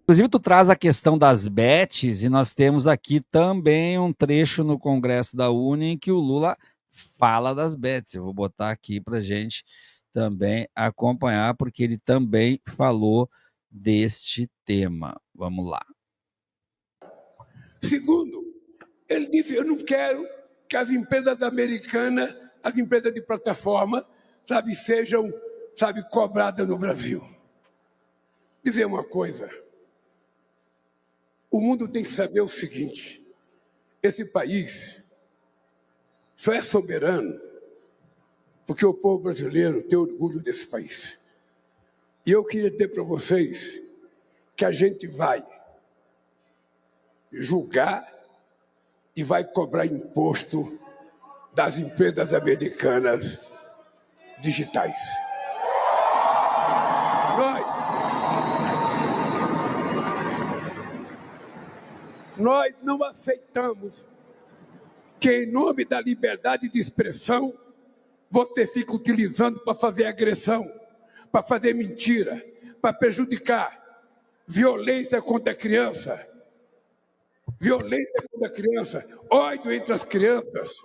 Inclusive, tu traz a questão das bets, e nós temos aqui também um trecho no Congresso da Uni em que o Lula fala das bets. Eu vou botar aqui para gente também acompanhar, porque ele também falou deste tema. Vamos lá. Segundo, ele disse: eu não quero que as empresas americanas, as empresas de plataforma, sejam, cobradas no Brasil. Dizer uma coisa: o mundo tem que saber o seguinte: esse país só é soberano porque o povo brasileiro tem orgulho desse país. E eu queria dizer para vocês que a gente vai julgar e vai cobrar imposto das empresas americanas digitais. Nós não aceitamos que, em nome da liberdade de expressão, você fique utilizando para fazer agressão, para fazer mentira, para prejudicar, violência contra a criança, ódio entre as crianças,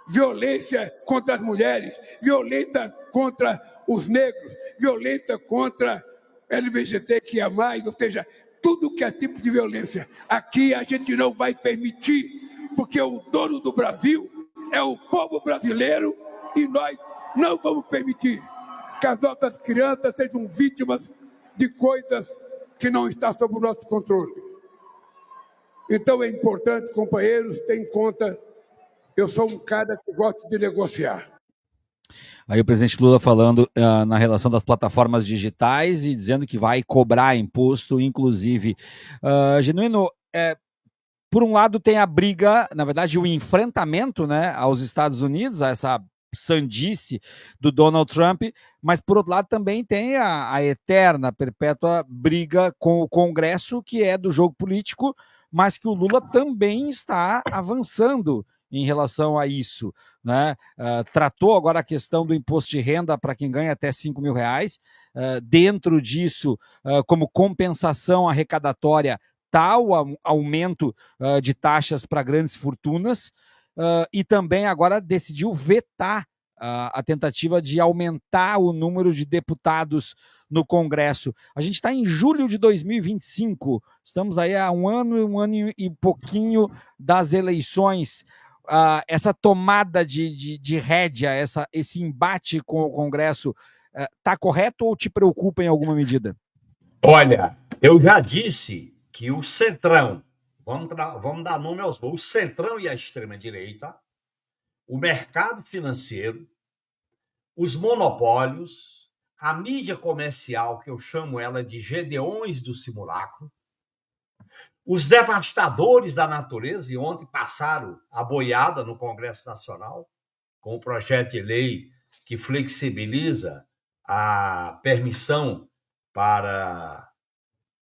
violência contra as mulheres, violência contra os negros, violência contra LGBTQIA+, ou seja, tudo que é tipo de violência. Aqui a gente não vai permitir, porque o dono do Brasil é o povo brasileiro e nós não vamos permitir que as nossas crianças sejam vítimas de coisas que não estão sob o nosso controle. Então é importante, companheiros, ter em conta, eu sou um cara que gosta de negociar. Aí o presidente Lula falando na relação das plataformas digitais e dizendo que vai cobrar imposto, inclusive. Genuíno, por um lado tem a briga, na verdade o enfrentamento, né, aos Estados Unidos, a essa sandice do Donald Trump, mas por outro lado também tem a eterna, perpétua briga com o Congresso, que é do jogo político, mas que o Lula também está avançando em relação a isso, né? Tratou agora a questão do imposto de renda para quem ganha até R$ 5.000, dentro disso, como compensação arrecadatória, tal aumento de taxas para grandes fortunas, e também agora decidiu vetar a tentativa de aumentar o número de deputados no Congresso. A gente está em julho de 2025, estamos aí há um ano e pouquinho das eleições. Essa tomada de rédea, esse embate com o Congresso, está correto ou te preocupa em alguma medida? Olha, eu já disse que o Centrão, vamos dar nome aos bois, o Centrão e a extrema-direita, o mercado financeiro, os monopólios, a mídia comercial, que eu chamo ela de Gedeões do simulacro, os devastadores da natureza, e ontem passaram a boiada no Congresso Nacional, com o projeto de lei que flexibiliza a permissão para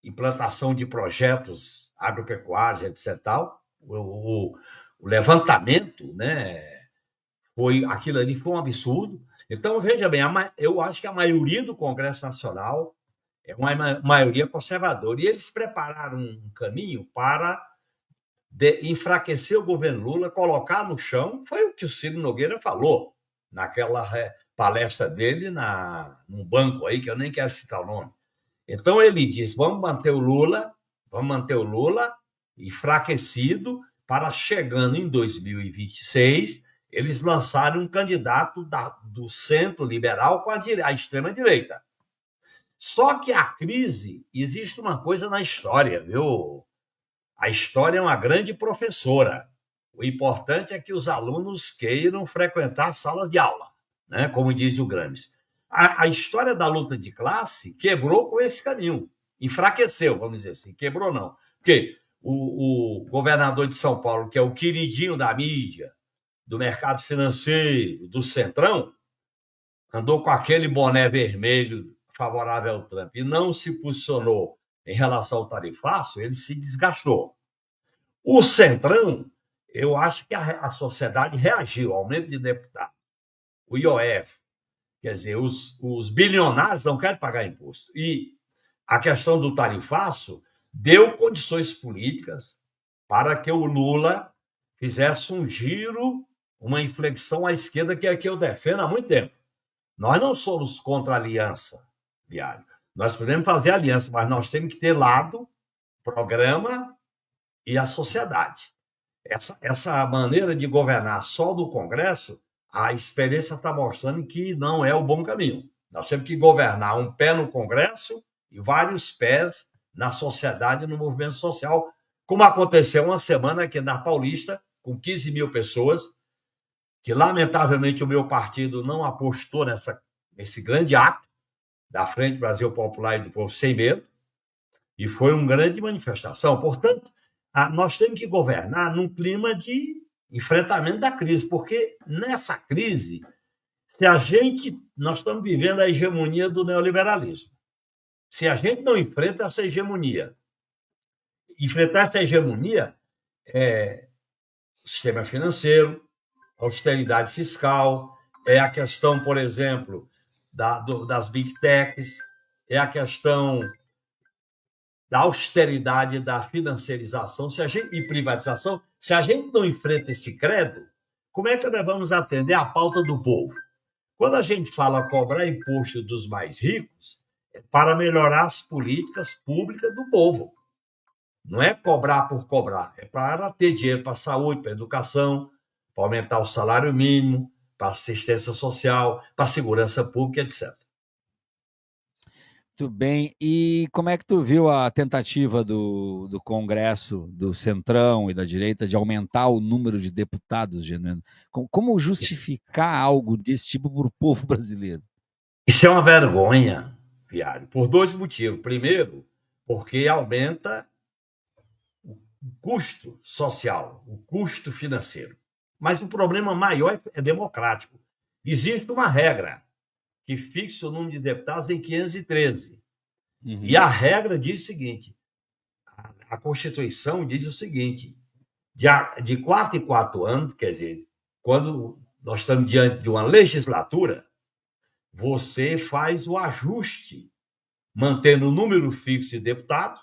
implantação de projetos agropecuários, etc. O levantamento, né, aquilo ali foi um absurdo. Então, veja bem, eu acho que a maioria do Congresso Nacional é uma maioria conservadora, e eles prepararam um caminho para enfraquecer o governo Lula, colocar no chão, foi o que o Ciro Nogueira falou naquela palestra dele num banco aí, que eu nem quero citar o nome. Então ele diz, vamos manter o Lula enfraquecido, para, chegando em 2026, eles lançarem um candidato do centro liberal com a extrema-direita. Só que a crise, existe uma coisa na história, viu? A história é uma grande professora. O importante é que os alunos queiram frequentar salas de aula, né? Como diz o Gramsci. A história da luta de classe quebrou com esse caminho, enfraqueceu, vamos dizer assim, quebrou não. Porque o governador de São Paulo, que é o queridinho da mídia, do mercado financeiro, do Centrão, andou com aquele boné vermelho favorável ao Trump e não se posicionou em relação ao tarifaço, ele se desgastou. O Centrão, eu acho que a sociedade reagiu ao aumento de deputado, o IOF, quer dizer, os bilionários não querem pagar imposto. E a questão do tarifaço, deu condições políticas para que o Lula fizesse um giro, uma inflexão à esquerda que aqui eu defendo há muito tempo. Nós não somos contra a aliança, Viário. Nós podemos fazer aliança, mas nós temos que ter lado, programa e a sociedade. Essa maneira de governar só do Congresso, a experiência está mostrando que não é o bom caminho. Nós temos que governar um pé no Congresso e vários pés na sociedade e no movimento social, como aconteceu uma semana aqui na Paulista, com 15 mil pessoas, que lamentavelmente o meu partido não apostou nesse grande ato da Frente Brasil Popular e do Povo Sem Medo, e foi uma grande manifestação. Portanto, nós temos que governar num clima de enfrentamento da crise, porque nessa crise, nós estamos vivendo a hegemonia do neoliberalismo. Se a gente não enfrenta essa hegemonia, enfrentar essa hegemonia é o sistema financeiro, a austeridade fiscal, é a questão, por exemplo, das big techs, é a questão da austeridade, da financiarização e privatização. Se a gente não enfrenta esse credo, como é que nós vamos atender a pauta do povo? Quando a gente fala cobrar imposto dos mais ricos, é para melhorar as políticas públicas do povo. Não é cobrar por cobrar, é para ter dinheiro para a saúde, para a educação, para aumentar o salário mínimo, para assistência social, para a segurança pública, etc. Muito bem. E como é que tu viu a tentativa do Congresso, do Centrão e da direita de aumentar o número de deputados, Genuíno? Como justificar algo desse tipo para o povo brasileiro? Isso é uma vergonha, Viário, por dois motivos. Primeiro, porque aumenta o custo social, o custo financeiro. Mas o problema maior é democrático. Existe uma regra que fixa o número de deputados em 513. Uhum. E a regra diz o seguinte, a Constituição diz o seguinte, de 4 em 4 anos, quer dizer, quando nós estamos diante de uma legislatura, você faz o ajuste, mantendo o número fixo de deputados,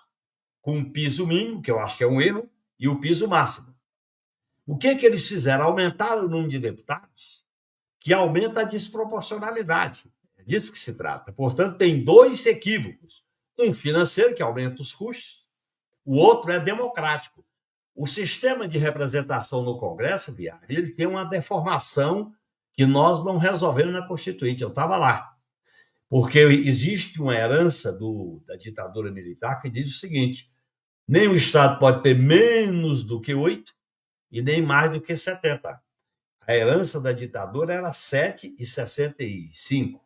com um piso mínimo, que eu acho que é um erro, e o piso máximo. O que eles fizeram? Aumentaram o número de deputados, que aumenta a desproporcionalidade. É disso que se trata. Portanto, tem dois equívocos. Um financeiro, que aumenta os custos, o outro é democrático. O sistema de representação no Congresso, Viário, ele tem uma deformação que nós não resolvemos na Constituinte. Eu estava lá. Porque existe uma herança da ditadura militar que diz o seguinte, nem o Estado pode ter menos do que 8 e nem mais do que 70. A herança da ditadura era 7,65.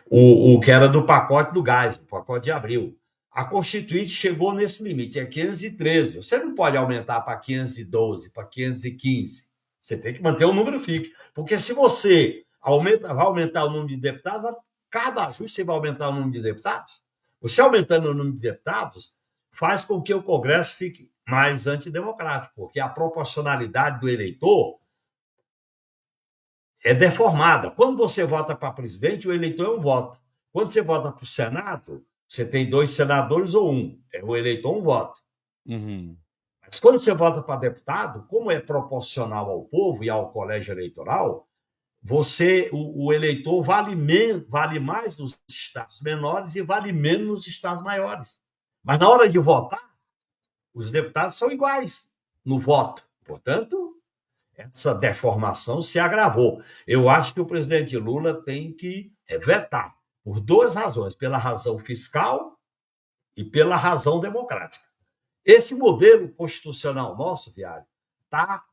O que era do pacote do gás, o pacote de abril. A Constituinte chegou nesse limite, é 513. Você não pode aumentar para 512, para 515. Você tem que manter um número fixo. Porque se você vai aumentar o número de deputados, a cada ajuste você vai aumentar o número de deputados. Você aumentando o número de deputados faz com que o Congresso fique mais antidemocrático, porque a proporcionalidade do eleitor é deformada. Quando você vota para presidente, o eleitor é um voto. Quando você vota para o Senado, você tem 2 senadores ou 1. É o eleitor um voto. Uhum. Mas quando você vota para deputado, como é proporcional ao povo e ao colégio eleitoral, o eleitor vale mais nos estados menores e vale menos nos estados maiores. Mas na hora de votar, os deputados são iguais no voto. Portanto, essa deformação se agravou. Eu acho que o presidente Lula tem que vetar, por 2 razões, pela razão fiscal e pela razão democrática. Esse modelo constitucional nosso, Viário, está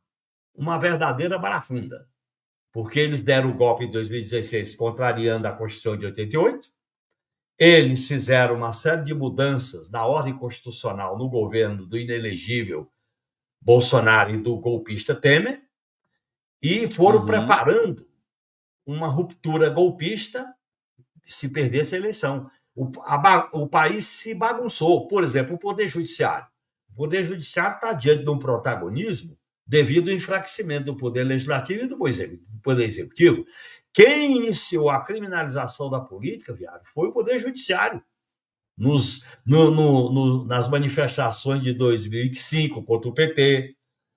uma verdadeira barafunda, porque eles deram o golpe em 2016, contrariando a Constituição de 88, eles fizeram uma série de mudanças na ordem constitucional no governo do inelegível Bolsonaro e do golpista Temer, e foram preparando uma ruptura golpista se perdesse a eleição. O país se bagunçou. Por exemplo, o Poder Judiciário. O Poder Judiciário está diante de um protagonismo devido ao enfraquecimento do Poder Legislativo e do Poder Executivo. Quem iniciou a criminalização da política, Viário, foi o Poder Judiciário. nas manifestações de 2005 contra o PT,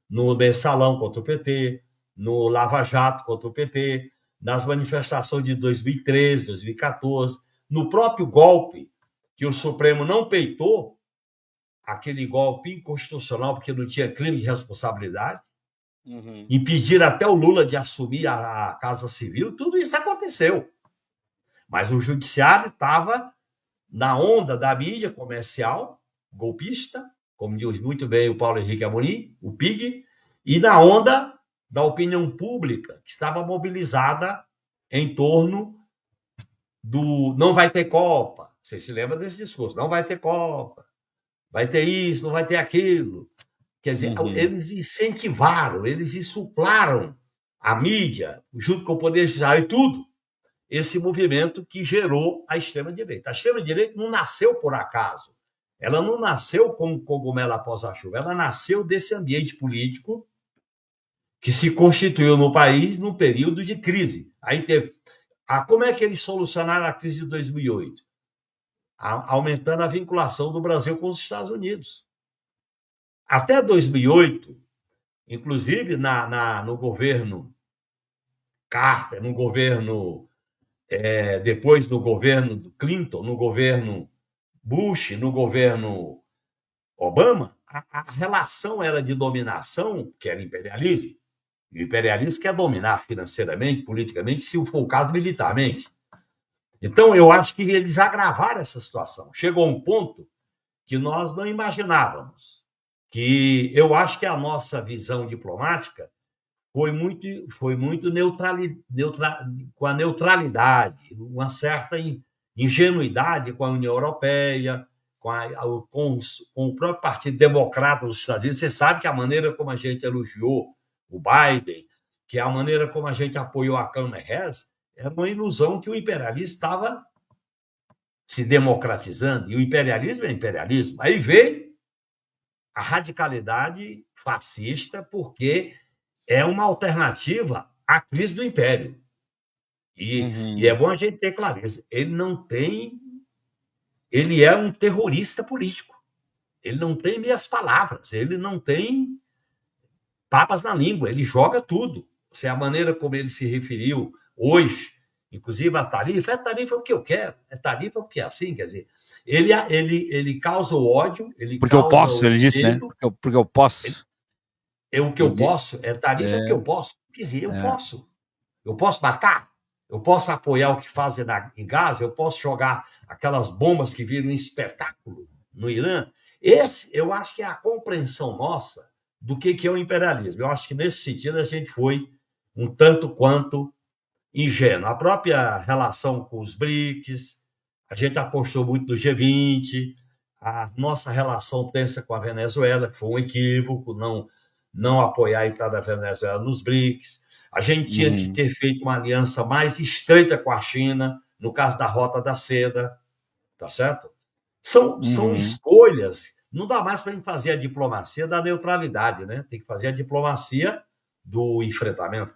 no Mensalão contra o PT, no Lava Jato contra o PT, nas manifestações de 2013, 2014, no próprio golpe, que o Supremo não peitou, aquele golpe inconstitucional, porque não tinha crime de responsabilidade, impedir até o Lula de assumir a Casa Civil, tudo isso aconteceu. Mas o judiciário estava na onda da mídia comercial, golpista, como diz muito bem o Paulo Henrique Amorim, o PIG, e na onda da opinião pública, que estava mobilizada em torno do não vai ter Copa. Você se lembra desse discurso? Não vai ter Copa, vai ter isso, não vai ter aquilo. Quer dizer, eles incentivaram, eles insuflaram a mídia, junto com o Poder Judiciário e tudo, esse movimento que gerou a extrema-direita. A extrema-direita não nasceu por acaso. Ela não nasceu como cogumelo após a chuva. Ela nasceu desse ambiente político que se constituiu no país num período de crise. Aí teve... como é que eles solucionaram a crise de 2008? Aumentando a vinculação do Brasil com os Estados Unidos. Até 2008, inclusive no governo Carter, no governo... depois no governo do Clinton, no governo Bush, no governo Obama, a relação era de dominação, que era imperialismo. E o imperialismo quer dominar financeiramente, politicamente, se for o caso, militarmente. Então, eu acho que eles agravaram essa situação. Chegou um ponto que nós não imaginávamos. Que eu acho que a nossa visão diplomática foi muito com a neutralidade, uma certa ingenuidade com a União Europeia, com o próprio Partido Democrata dos Estados Unidos. Você sabe que a maneira como a gente elogiou o Biden, que a maneira como a gente apoiou a Kamala Harris, era uma ilusão que o imperialismo estava se democratizando, e o imperialismo é imperialismo. Aí veio a radicalidade fascista, porque é uma alternativa à crise do império. E é bom a gente ter clareza. Ele é um terrorista político. Ele não tem meias palavras, ele não tem papas na língua, ele joga tudo. Se a maneira como ele se referiu hoje, inclusive a tarifa é o que eu quero, é tarifa porque é assim, quer dizer, ele causa o ódio, porque eu posso, ele disse, né? Porque eu posso. O que eu posso, tarifa é o que eu posso. Quer dizer, eu posso. Eu posso matar, eu posso apoiar o que fazem em Gaza, eu posso jogar aquelas bombas que viram um espetáculo no Irã. Eu acho que é a compreensão nossa do que é o imperialismo. Eu acho que, nesse sentido, a gente foi um tanto quanto ingênuo. A própria relação com os BRICS, a gente apostou muito no G20, a nossa relação tensa com a Venezuela, que foi um equívoco, não apoiar a entrada da Venezuela nos BRICS. A gente tinha que ter feito uma aliança mais estreita com a China, no caso da Rota da Seda, tá certo? São escolhas. Não dá mais para a gente fazer a diplomacia da neutralidade, né? Tem que fazer a diplomacia do enfrentamento.